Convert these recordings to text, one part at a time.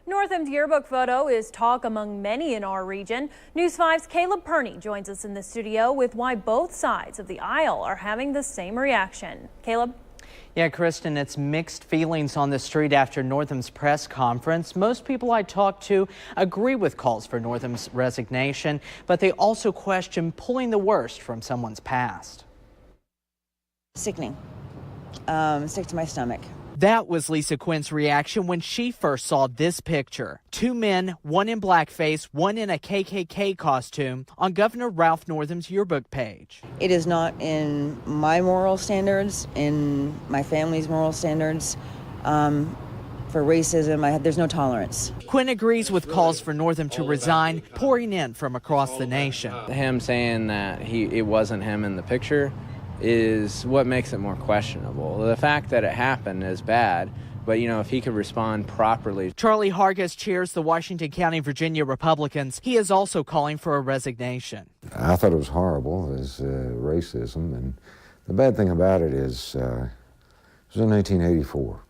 Northam's yearbook photo is talk among many in our region. News 5's Caleb Perhne joins us in the studio with why both sides of the aisle are having the same reaction. Caleb? Yeah, Kristen, it's mixed feelings on the street after Northam's press conference. Most people I talked to agree with calls for Northam's resignation, but they also question pulling the worst from someone's past. Sickening. Sick to my stomach. That was Lisa Quinn's reaction when she first saw this picture. Two men, one in blackface, one in a KKK costume, on Governor Ralph Northam's yearbook page. It is not in my moral standards, in my family's moral standards. For racism, there's no tolerance. Quinn agrees with calls for Northam to resign, pouring in from across the nation. Him saying that it wasn't him in the picture is what makes it more questionable. The fact that it happened is bad, but if he could respond properly. Charlie Hargis chairs the Washington County, Virginia Republicans. He is also calling for a resignation. I thought it was horrible, as racism, and the bad thing about it is it was in 1984.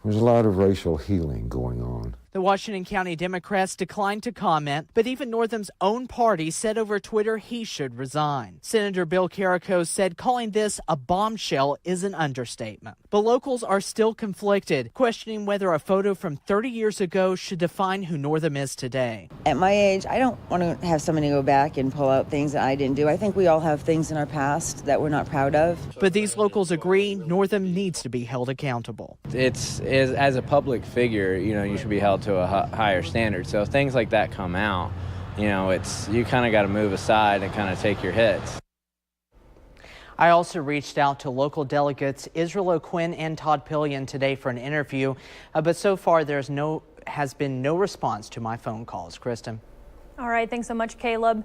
There was a lot of racial healing going on. The Washington County Democrats declined to comment, but even Northam's own party said over Twitter he should resign. Senator Bill Carrico said calling this a bombshell is an understatement. But locals are still conflicted, questioning whether a photo from 30 years ago should define who Northam is today. At my age, I don't want to have somebody go back and pull out things that I didn't do. I think we all have things in our past that we're not proud of. But these locals agree Northam needs to be held accountable. As a public figure, you should be held to a higher standard. So if things like that come out, you kind of got to move aside and kind of take your hits. I also reached out to local delegates Israel O'Quinn and Todd Pillion today for an interview, but so far has been no response to my phone calls. Kristen. All right, thanks so much, Caleb.